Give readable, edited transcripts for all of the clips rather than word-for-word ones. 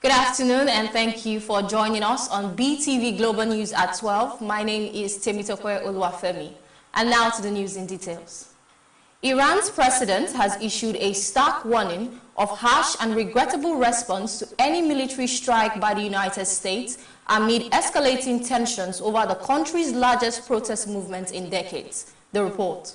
Good afternoon and thank you for joining us on BTV Global News at 12. My name is Temitope Oluwafemi. And now to the news in details. Iran's president has issued a stark warning of harsh and regrettable response to any military strike by the United States amid escalating tensions over the country's largest protest movement in decades. The report.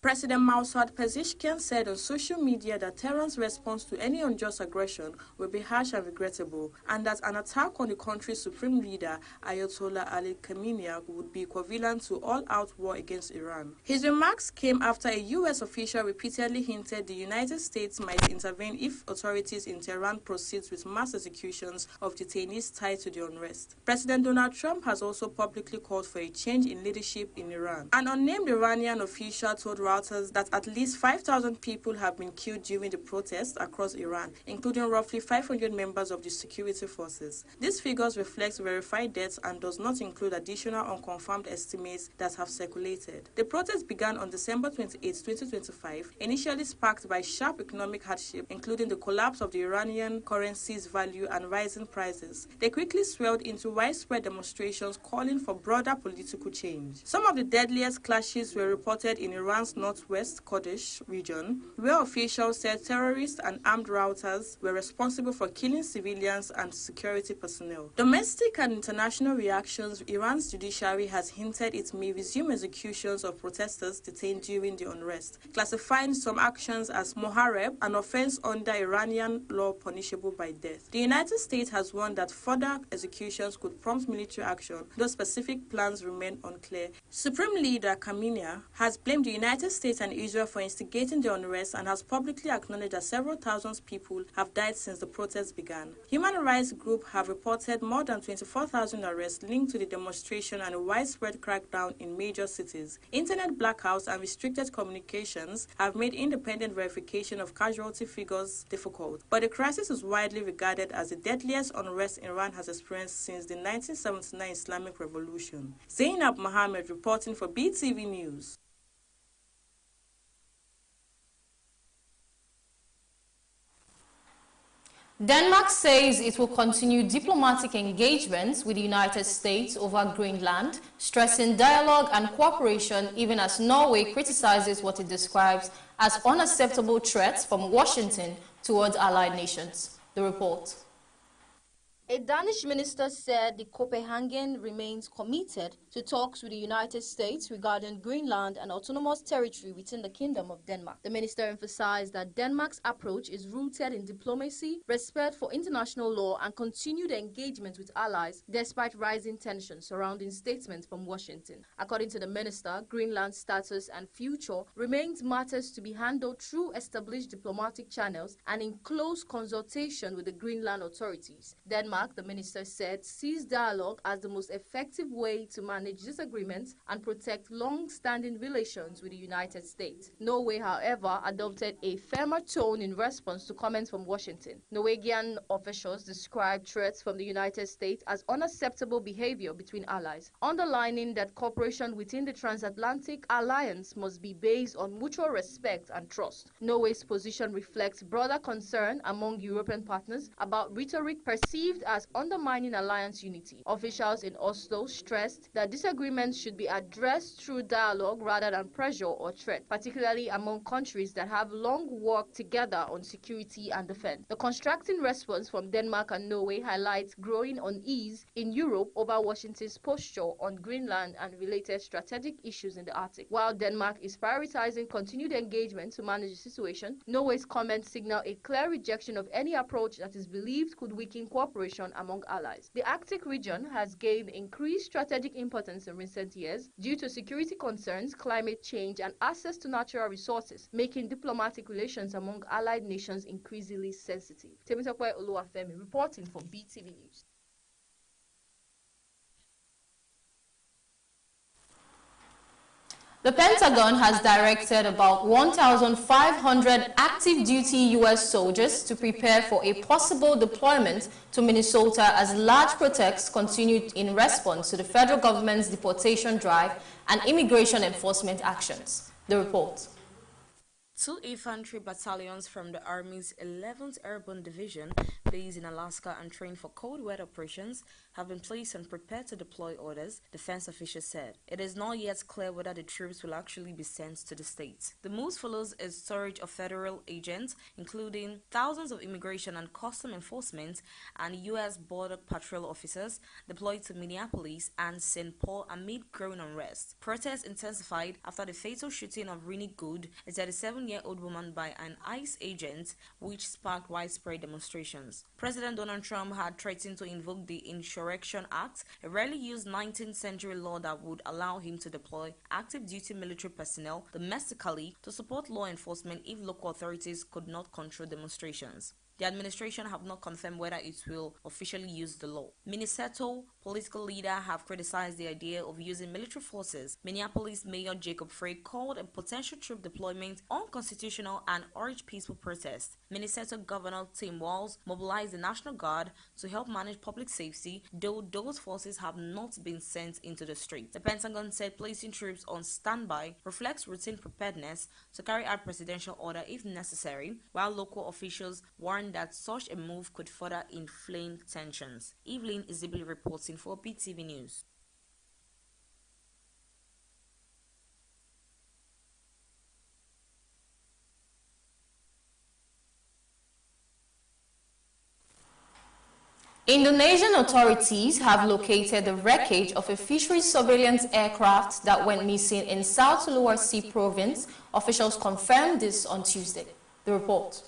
President Mossad Pezeshkian said on social media that Tehran's response to any unjust aggression will be harsh and regrettable, and that an attack on the country's supreme leader, Ayatollah Ali Khamenei, would be equivalent to all-out war against Iran. His remarks came after a U.S. official repeatedly hinted the United States might intervene if authorities in Tehran proceed with mass executions of detainees tied to the unrest. President Donald Trump has also publicly called for a change in leadership in Iran. An unnamed Iranian official told Reuters that at least 5,000 people have been killed during the protests across Iran, including roughly 500 members of the security forces. These figures reflect verified deaths and does not include additional unconfirmed estimates that have circulated. The protests began on December 28, 2025, initially sparked by sharp economic hardship, including the collapse of the Iranian currency's value and rising prices. They quickly swelled into widespread demonstrations calling for broader political change. Some of the deadliest clashes were reported in Iran's northwest Kurdish region, where officials said terrorists and armed routers were responsible for killing civilians and security personnel. Domestic and international reactions. Iran's judiciary has hinted it may resume executions of protesters detained during the unrest, classifying some actions as mohareb, an offense under Iranian law punishable by death. The United States has warned that further executions could prompt military action, though specific plans remain unclear. Supreme Leader Khamenei has blamed the United States and Israel for instigating the unrest and has publicly acknowledged that several thousand people have died since the protests began. Human rights groups have reported more than 24,000 arrests linked to the demonstration and a widespread crackdown in major cities. Internet blackouts and restricted communications have made independent verification of casualty figures difficult, but the crisis is widely regarded as the deadliest unrest Iran has experienced since the 1979 Islamic Revolution. Zainab Mohammed reporting for BTV News. Denmark says it will continue diplomatic engagements with the United States over Greenland, stressing dialogue and cooperation even as Norway criticizes what it describes as unacceptable threats from Washington towards allied nations. The report. A Danish minister said the Copenhagen remains committed to talks with the United States regarding Greenland and autonomous territory within the Kingdom of Denmark. The minister emphasized that Denmark's approach is rooted in diplomacy, respect for international law, and continued engagement with allies despite rising tensions surrounding statements from Washington. According to the minister, Greenland's status and future remains matters to be handled through established diplomatic channels and in close consultation with the Greenland authorities. Denmark, the minister said, sees dialogue as the most effective way to manage disagreements and protect long-standing relations with the United States. Norway, however, adopted a firmer tone in response to comments from Washington. Norwegian officials described threats from the United States as unacceptable behavior between allies, underlining that cooperation within the transatlantic alliance must be based on mutual respect and trust. Norway's position reflects broader concern among European partners about rhetoric perceived as undermining alliance unity. Officials in Oslo stressed that disagreements should be addressed through dialogue rather than pressure or threat, particularly among countries that have long worked together on security and defense. The constructive response from Denmark and Norway highlights growing unease in Europe over Washington's posture on Greenland and related strategic issues in the Arctic. While Denmark is prioritizing continued engagement to manage the situation, Norway's comments signal a clear rejection of any approach that is believed could weaken cooperation cooperation among allies. The Arctic region has gained increased strategic importance in recent years due to security concerns, climate change, and access to natural resources, making diplomatic relations among allied nations increasingly sensitive. Temitope Oluwafemi reporting for BTV News. The Pentagon has directed about 1,500 active duty U.S. soldiers to prepare for a possible deployment to Minnesota as large protests continue in response to the federal government's deportation drive and immigration enforcement actions. The report. 2 infantry battalions from the Army's 11th Airborne Division, based in Alaska and trained for cold weather operations, have been placed on prepare to deploy orders, defense officials said. It is not yet clear whether the troops will actually be sent to the state. The move follows a surge of federal agents, including thousands of immigration and custom enforcement and U.S. Border Patrol officers, deployed to Minneapolis and St. Paul amid growing unrest. Protests intensified after the fatal shooting of Rini Good, a 37-year-old woman, by an ICE agent, which sparked widespread demonstrations. President Donald Trump had threatened to invoke the Insurrection Act, a rarely used 19th century law that would allow him to deploy active duty military personnel domestically to support law enforcement if local authorities could not control demonstrations. The administration have not confirmed whether it will officially use the law. Minnesota political leaders have criticized the idea of using military forces. Minneapolis Mayor Jacob Frey called a potential troop deployment unconstitutional and urged peaceful protests. Minnesota Governor Tim Walz mobilized the National Guard to help manage public safety, though those forces have not been sent into the street. The Pentagon said placing troops on standby reflects routine preparedness to carry out presidential order if necessary, while local officials warned that such a move could further inflame tensions. Evelyn Isibili reporting for Beetv News. Indonesian authorities have located the wreckage of a fisheries surveillance aircraft that went missing in South Sulawesi province. Officials confirmed this on Tuesday. The report.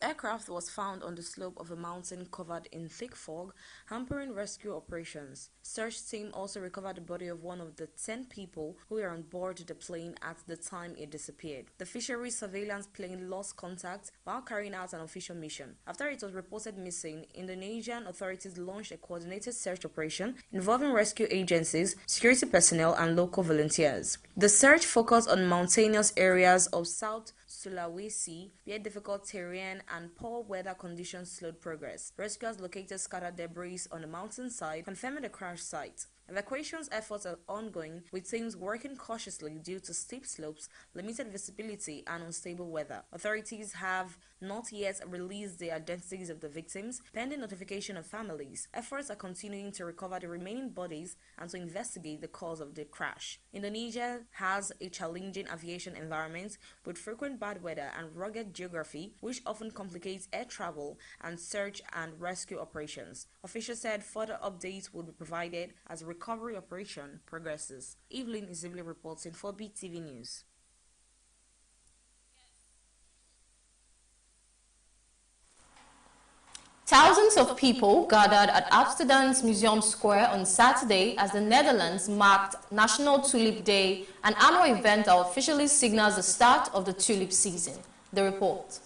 Aircraft was found on the slope of a mountain covered in thick fog, hampering rescue operations. Search team also recovered the body of one of the 10 people who were on board the plane at the time it disappeared. The fisheries surveillance plane lost contact while carrying out an official mission. After it was reported missing, Indonesian authorities launched a coordinated search operation involving rescue agencies, security personnel, and local volunteers. The search focused on mountainous areas of South Sulawesi, where difficult terrain and poor weather conditions slowed progress. Rescuers located scattered debris on the mountainside, confirming the crash site. Evacuations efforts are ongoing, with teams working cautiously due to steep slopes, limited visibility, and unstable weather. Authorities have not yet released the identities of the victims, pending notification of families. Efforts are continuing to recover the remaining bodies and to investigate the cause of the crash. Indonesia has a challenging aviation environment with frequent bad weather and rugged geography, which often complicates air travel and search and rescue operations. Officials said further updates would be provided as recovery operation progresses. Evelyn Isibili reporting for Beetv News. Thousands of people gathered at Amsterdam's Museum Square on Saturday as the Netherlands marked National Tulip Day, an annual event that officially signals the start of the tulip season. The report.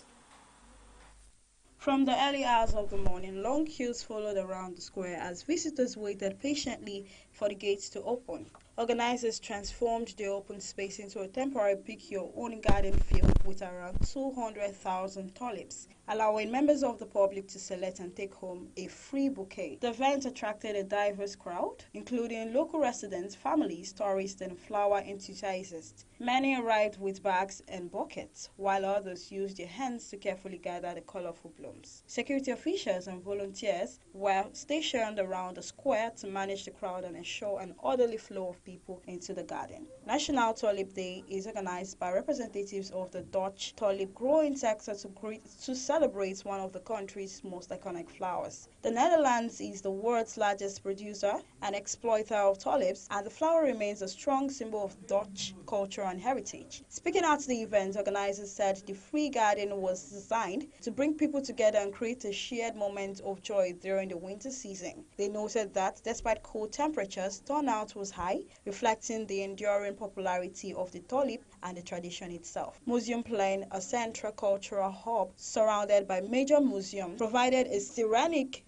From the early hours of the morning, long queues followed around the square as visitors waited patiently for the gates to open. Organizers transformed the open space into a temporary pick-your-own garden field with around 200,000 tulips, allowing members of the public to select and take home a free bouquet. The event attracted a diverse crowd, including local residents, families, tourists, and flower enthusiasts. Many arrived with bags and buckets, while others used their hands to carefully gather the colorful blooms. Security officials and volunteers were stationed around the square to manage the crowd and ensure an orderly flow of people into the garden. National Tulip Day is organized by representatives of the Dutch tulip growing sector to celebrate one of the country's most iconic flowers. The Netherlands is the world's largest producer and exploiter of tulips, and the flower remains a strong symbol of Dutch culture and heritage. Speaking at the event, organizers said the free garden was designed to bring people together and create a shared moment of joy during the winter season. They noted that despite cold temperatures, turnout was high, reflecting the enduring popularity of the tulip and the tradition itself. Museum Plain, a central cultural hub surrounded by major museums, provided a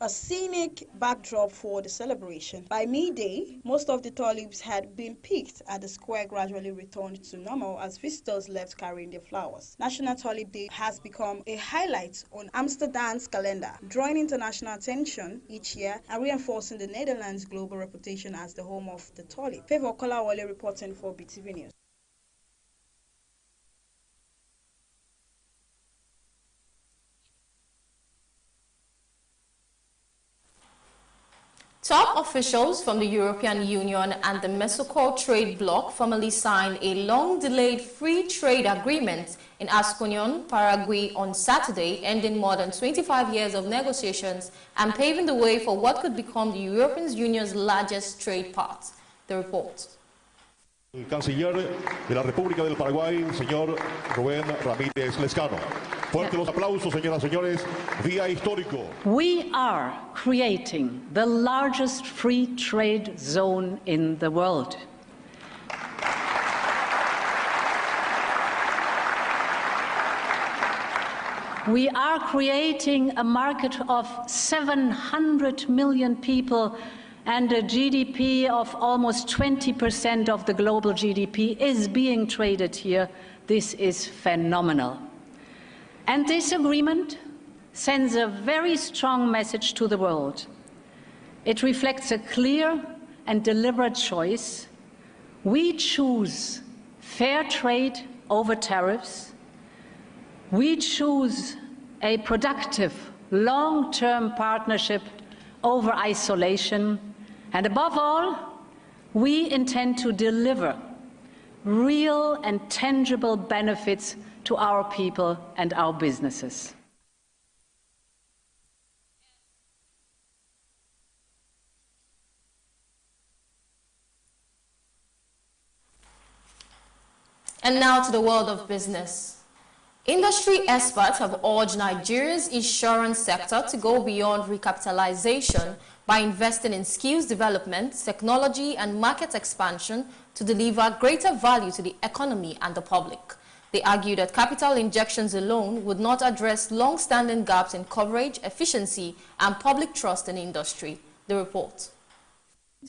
scenic backdrop for the celebration. By midday, most of the tulips had been picked and the square gradually returned to normal as visitors left carrying their flowers. National Tulip Day has become a highlight on Amsterdam's calendar, drawing international attention each year and reinforcing the Netherlands' global reputation as the home of the tulip. Favor Kolawole reporting for Beetv News. Top officials from the European Union and the Mercosur trade bloc formally signed a long-delayed free trade agreement in Ascunion, Paraguay on Saturday, ending more than 25 years of negotiations and paving the way for what could become the European Union's largest trade part. The report. El canciller de la República del Paraguay, señor Rubén Ramírez Lescano. Fuerte los aplausos, señoras y señores. Día histórico. We are creating the largest free trade zone in the world. We are creating a market of 700 million people, and a GDP of almost 20% of the global GDP is being traded here. This is phenomenal. And this agreement sends a very strong message to the world. It reflects a clear and deliberate choice. We choose fair trade over tariffs. We choose a productive, long-term partnership over isolation. And above all, we intend to deliver real and tangible benefits to our people and our businesses. And now to the world of business. Industry experts have urged Nigeria's insurance sector to go beyond recapitalization by investing in skills development, technology, and market expansion to deliver greater value to the economy and the public. They argue that capital injections alone would not address long-standing gaps in coverage, efficiency, and public trust in industry. The report.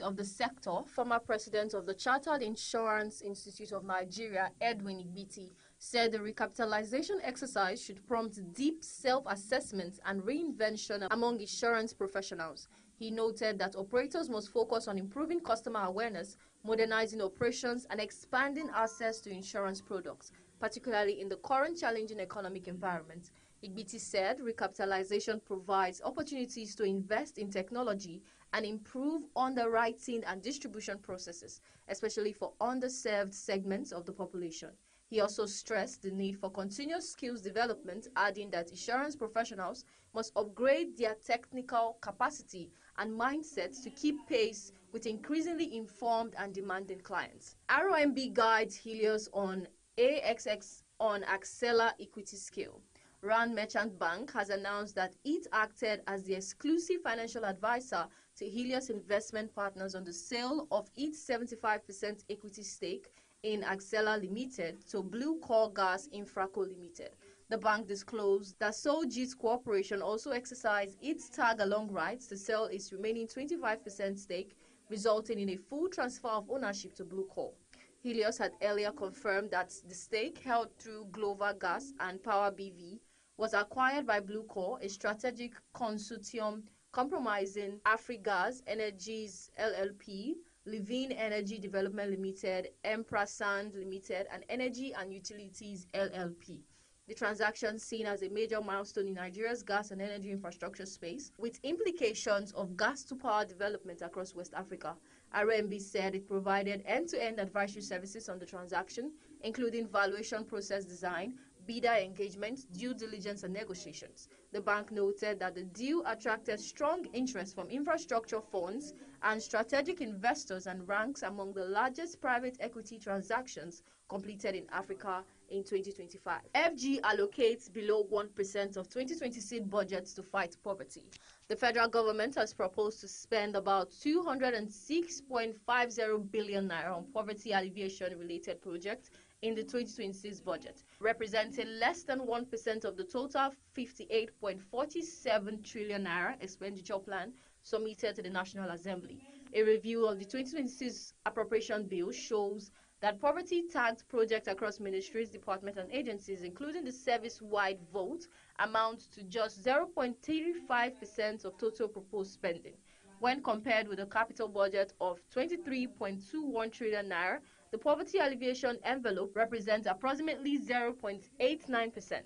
Of the sector, former president of the Chartered Insurance Institute of Nigeria, Edwin Igbiti, said the recapitalization exercise should prompt deep self-assessment and reinvention among insurance professionals. He noted that operators must focus on improving customer awareness, modernizing operations, and expanding access to insurance products, particularly in the current challenging economic environment. Igbiti said recapitalization provides opportunities to invest in technology and improve underwriting and distribution processes, especially for underserved segments of the population. He also stressed the need for continuous skills development, adding that insurance professionals must upgrade their technical capacity and mindsets to keep pace with increasingly informed and demanding clients. ROMB guides Helios on AXX on Accela equity scale. Rand Merchant Bank has announced that it acted as the exclusive financial advisor to Helios Investment Partners on the sale of its 75% equity stake in Accela Limited to Blue Core Gas Infraco Limited. The bank disclosed that Sojit Corporation also exercised its tag-along rights to sell its remaining 25% stake, resulting in a full transfer of ownership to Blue Core. Helios had earlier confirmed that the stake held through Glover Gas and Power BV was acquired by Blue Core, a strategic consortium comprising Afrigas Energies LLP, Levine Energy Development Limited, Emprasand Limited, and Energy and Utilities LLP. The transaction seen as a major milestone in Nigeria's gas and energy infrastructure space, with implications of gas-to-power development across West Africa. RMB said it provided end-to-end advisory services on the transaction, including valuation process design, bidder engagement, due diligence, and negotiations. The bank noted that the deal attracted strong interest from infrastructure funds and strategic investors and ranks among the largest private equity transactions completed in Africa in 2025. FG allocates below 1% of 2026 budgets to fight poverty. The federal government has proposed to spend about 206.50 billion naira on poverty alleviation related projects in the 2026 budget, representing less than 1% of the total 58.47 trillion naira expenditure plan submitted to the National Assembly. A review of the 2026 appropriation bill shows that poverty-tagged projects across ministries, departments, and agencies, including the service-wide vote, amount to just 0.35% of total proposed spending. When compared with a capital budget of 23.21 trillion naira, the poverty alleviation envelope represents approximately 0.89%.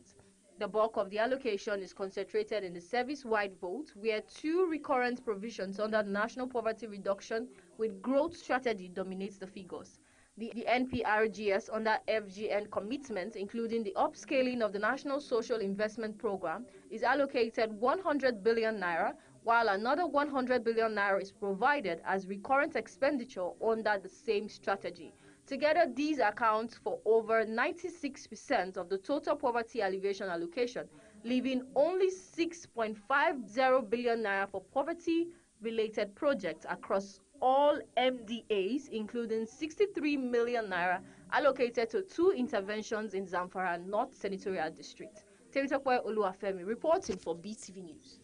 The bulk of the allocation is concentrated in the service-wide vote, where two recurrent provisions under the National Poverty Reduction with Growth Strategy dominates the figures. The NPRGS under FGN commitments, including the upscaling of the National Social Investment Program, is allocated 100 billion naira, while another 100 billion naira is provided as recurrent expenditure under the same strategy. Together, these account for over 96% of the total poverty alleviation allocation, leaving only 6.50 billion naira for poverty-related projects across all MDAs, including 63 million naira allocated to two interventions in Zamfara North Senatorial District. Temitope Oluwafemi reporting for Beetv News.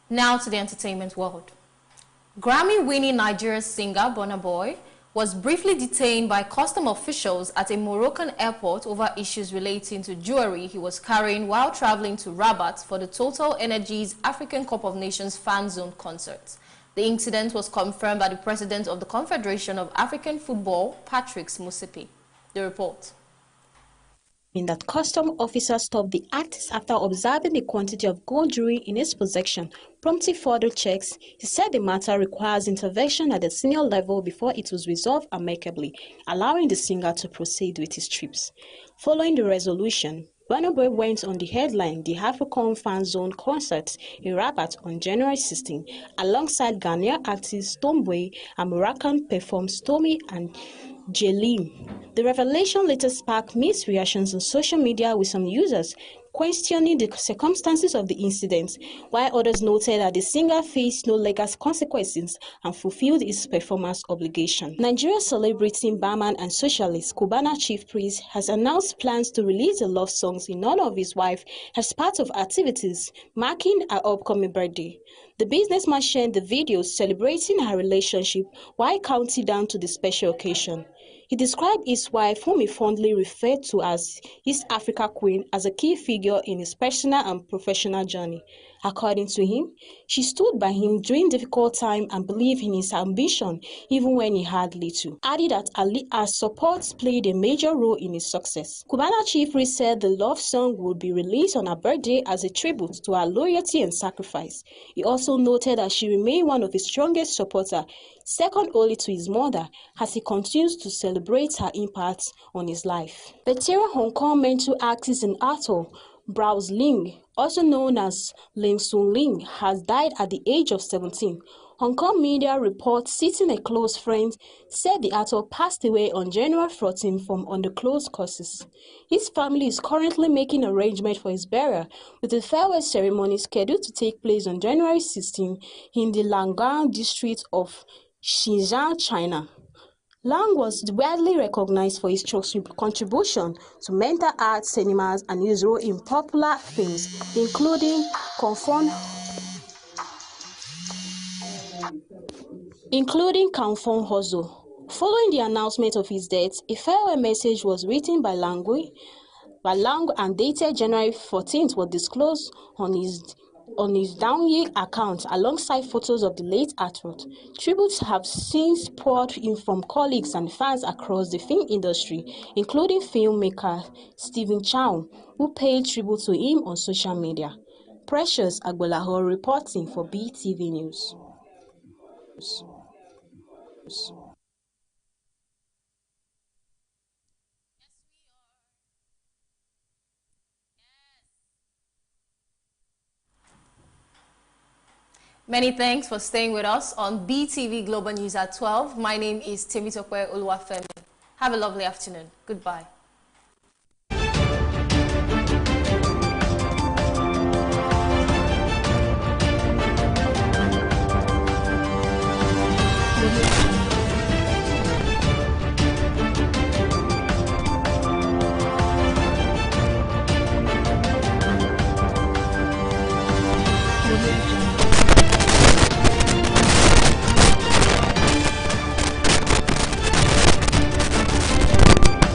Now to the entertainment world. Grammy-winning Nigerian singer Burna Boy was briefly detained by custom officials at a Moroccan airport over issues relating to jewelry he was carrying while traveling to Rabat for the Total Energies African Cup of Nations Fan Zone concert. The incident was confirmed by the president of the Confederation of African Football, Patrick Motsepe. The report. In that custom officer stopped the artist after observing the quantity of gold jewelry in his possession, prompting further checks. He said the matter requires intervention at the senior level before it was resolved amicably, allowing the singer to proceed with his trips. Following the resolution, Burna Boy went on the headline the African Fan Zone concert in Rabat on January 16, alongside Ghanaian artists Stonebwoy and Moroccan performers Stormy and Jelim. The revelation later sparked mixed reactions on social media, with some users questioning the circumstances of the incident, while others noted that the singer faced no legal consequences and fulfilled his performance obligation. Nigerian celebrity, barman and socialist Cubana Chief Priest has announced plans to release the love songs in honor of his wife as part of activities marking her upcoming birthday. The businessman shared the videos celebrating her relationship while counting down to the special occasion. He described his wife, whom he fondly referred to as East Africa Queen, as a key figure in his personal and professional journey. According to him, she stood by him during difficult times and believed in his ambition even when he had little. Added that her support played a major role in his success. Cubana Chief Priest said the love song would be released on her birthday as a tribute to her loyalty and sacrifice. He also noted that she remained one of his strongest supporters, second only to his mother, as he continues to celebrate her impact on his life. Veteran Hong Kong mental artist and actor Browse Ling, also known as Ling Soon Ling, has died at the age of 17. Hong Kong media reports citing a close friend said the actor passed away on January 14 from undisclosed causes. His family is currently making arrangements for his burial, with the farewell ceremony scheduled to take place on January 16 in the Langang district of Xinjiang, China. Lang was widely recognized for his contribution to mental art, cinemas, and his role in popular films, including Kung Fu Hustle. Following the announcement of his death, a farewell message was written by Lang and dated January 14th was disclosed on his Douyin account alongside photos of the late actor. Tributes have since poured in from colleagues and fans across the film industry, including filmmaker Stephen Chow, who paid tribute to him on social media. Precious Agbolaho reporting for Beetv News. News. Many thanks for staying with us on BTV Global News at 12. My name is Temitope Oluwafemi. Have a lovely afternoon. Goodbye. News.